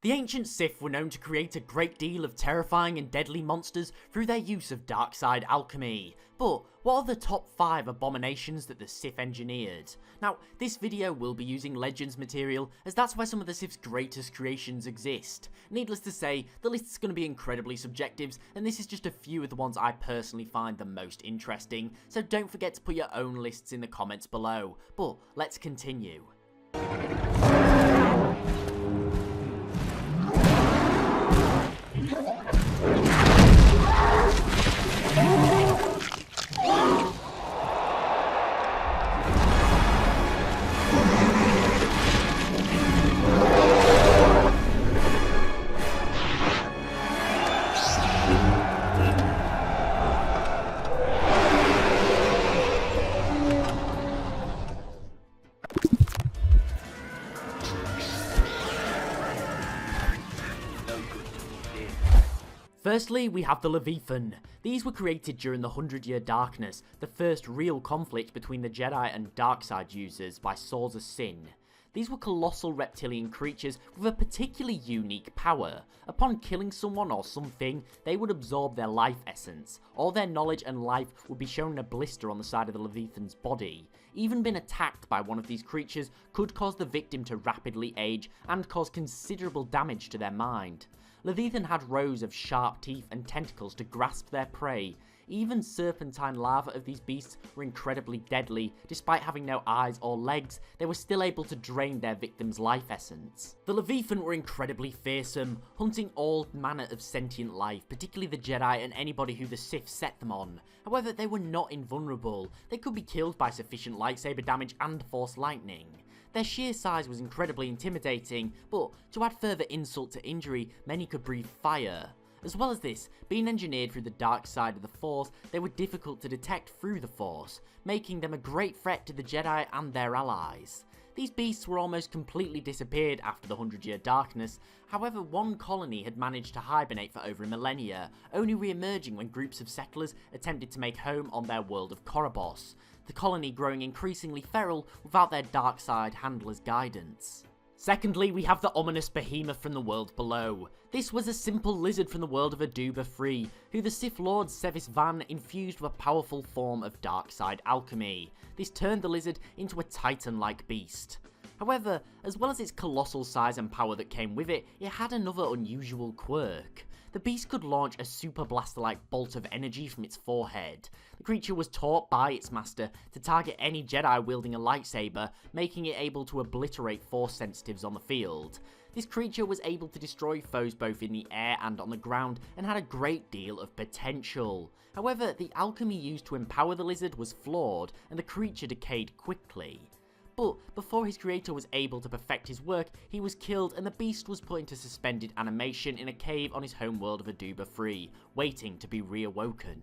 The ancient Sith were known to create a great deal of terrifying and deadly monsters through their use of dark side alchemy. But what are the top 5 abominations that the Sith engineered? Now, this video will be using Legends material, as that's where some of the Sith's greatest creations exist. Needless to say, the list is going to be incredibly subjective, and this is just a few of the ones I personally find the most interesting, so don't forget to put your own lists in the comments below. But let's continue. Firstly, we have the Leviathan. These were created during the 100-Year Darkness, the first real conflict between the Jedi and Darkside users by Swords of Sin. These were colossal reptilian creatures with a particularly unique power. Upon killing someone or something, they would absorb their life essence. All their knowledge and life would be shown in a blister on the side of the Leviathan's body. Even being attacked by one of these creatures could cause the victim to rapidly age and cause considerable damage to their mind. Leviathan had rows of sharp teeth and tentacles to grasp their prey. Even serpentine larvae of these beasts were incredibly deadly. Despite having no eyes or legs, they were still able to drain their victim's life essence. The Leviathan were incredibly fearsome, hunting all manner of sentient life, particularly the Jedi and anybody who the Sith set them on. However, they were not invulnerable. They could be killed by sufficient lightsaber damage and force lightning. Their sheer size was incredibly intimidating, but to add further insult to injury, many could breathe fire. As well as this, being engineered through the dark side of the Force, they were difficult to detect through the Force, making them a great threat to the Jedi and their allies. These beasts were almost completely disappeared after the 100-Year Darkness. However, one colony had managed to hibernate for over a millennia, only re-emerging when groups of settlers attempted to make home on their world of Korobos, the colony growing increasingly feral without their dark side handlers' guidance. Secondly, we have the ominous behemoth from the world below. This was a simple lizard from the world of Aduba III, who the Sith Lord Sevis Van infused with a powerful form of dark side alchemy. This turned the lizard into a titan-like beast. However, as well as its colossal size and power that came with it, it had another unusual quirk. The beast could launch a super blaster-like bolt of energy from its forehead. The creature was taught by its master to target any Jedi wielding a lightsaber, making it able to obliterate Force sensitives on the field. This creature was able to destroy foes both in the air and on the ground, and had a great deal of potential. However, the alchemy used to empower the lizard was flawed, and the creature decayed quickly. But before his creator was able to perfect his work, he was killed and the beast was put into suspended animation in a cave on his home world of Aduba III, waiting to be reawoken.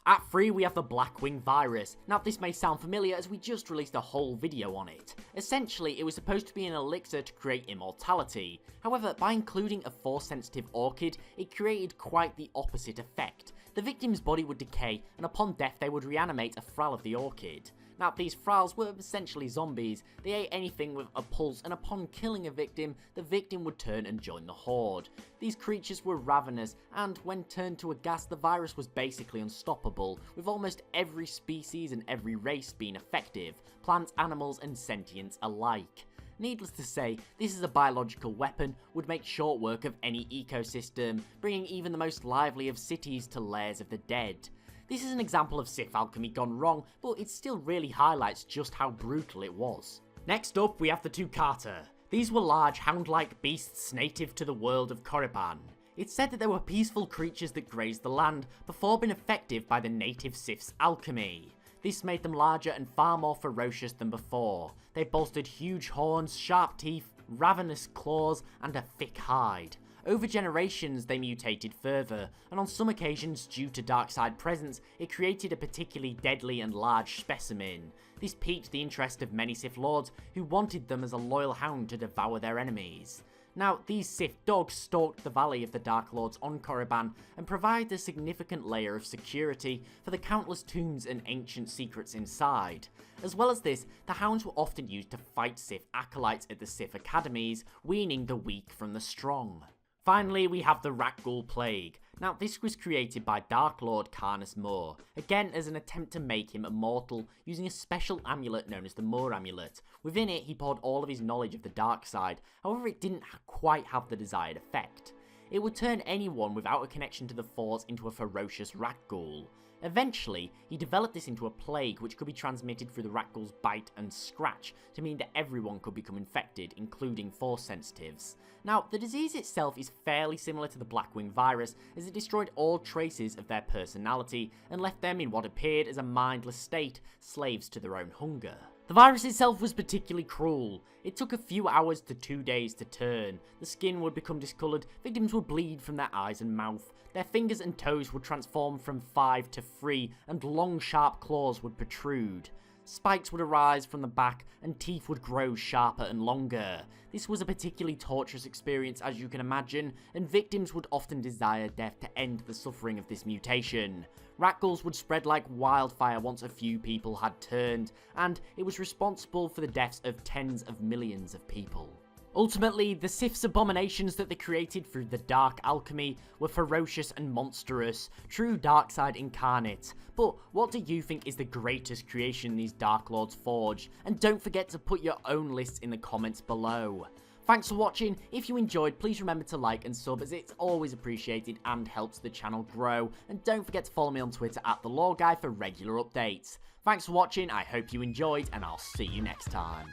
At 3, we have the blackwing virus. Now, this may sound familiar as we just released a whole video on it. Essentially, it was supposed to be an elixir to create immortality. However, by including a force-sensitive orchid, it created quite the opposite effect. The victim's body would decay, and upon death they would reanimate a thrall of the orchid. Now, these thralls were essentially zombies. They ate anything with a pulse, and upon killing a victim, the victim would turn and join the horde. These creatures were ravenous, and when turned to a gas, the virus was basically unstoppable, with almost every species and every race being effective, plants, animals, and sentients alike. Needless to say, this is a biological weapon, would make short work of any ecosystem, bringing even the most lively of cities to lairs of the dead. This is an example of Sith alchemy gone wrong, but it still really highlights just how brutal it was. Next up, we have the Tuk'ata. These were large hound-like beasts native to the world of Korriban. It's said that they were peaceful creatures that grazed the land before being affected by the native Sith's alchemy. This made them larger and far more ferocious than before. They bolstered huge horns, sharp teeth, ravenous claws, and a thick hide. Over generations, they mutated further, and on some occasions, due to darkside presence, it created a particularly deadly and large specimen. This piqued the interest of many Sith Lords, who wanted them as a loyal hound to devour their enemies. Now, these Sith dogs stalked the Valley of the Dark Lords on Korriban and provide a significant layer of security for the countless tombs and ancient secrets inside. As well as this, the hounds were often used to fight Sith acolytes at the Sith academies, weaning the weak from the strong. Finally, we have the Rakghoul Plague. Now, this was created by Dark Lord Karnus Moore, again as an attempt to make him immortal using a special amulet known as the Moore Amulet. Within it, he poured all of his knowledge of the dark side, however it didn't quite have the desired effect. It would turn anyone without a connection to the Force into a ferocious Rakghoul. Eventually, he developed this into a plague which could be transmitted through the Rakghoul's bite and scratch to mean that everyone could become infected, including Force sensitives. Now, the disease itself is fairly similar to the blackwing virus, as it destroyed all traces of their personality and left them in what appeared as a mindless state, slaves to their own hunger. The virus itself was particularly cruel. It took a few hours to 2 days to turn. The skin would become discoloured, victims would bleed from their eyes and mouth, their fingers and toes would transform from 5 to 3, and long sharp claws would protrude. Spikes would arise from the back, and teeth would grow sharper and longer. This was a particularly torturous experience, as you can imagine, and victims would often desire death to end the suffering of this mutation. Rakghouls would spread like wildfire once a few people had turned, and it was responsible for the deaths of tens of millions of people. Ultimately, the Sith's abominations that they created through the dark alchemy were ferocious and monstrous, true dark side incarnate. But what do you think is the greatest creation these Dark Lords forged? And don't forget to put your own lists in the comments below. Thanks for watching. If you enjoyed, please remember to like and sub, as it's always appreciated and helps the channel grow. And don't forget to follow me on Twitter at TheLoreGuy for regular updates. Thanks for watching, I hope you enjoyed, and I'll see you next time.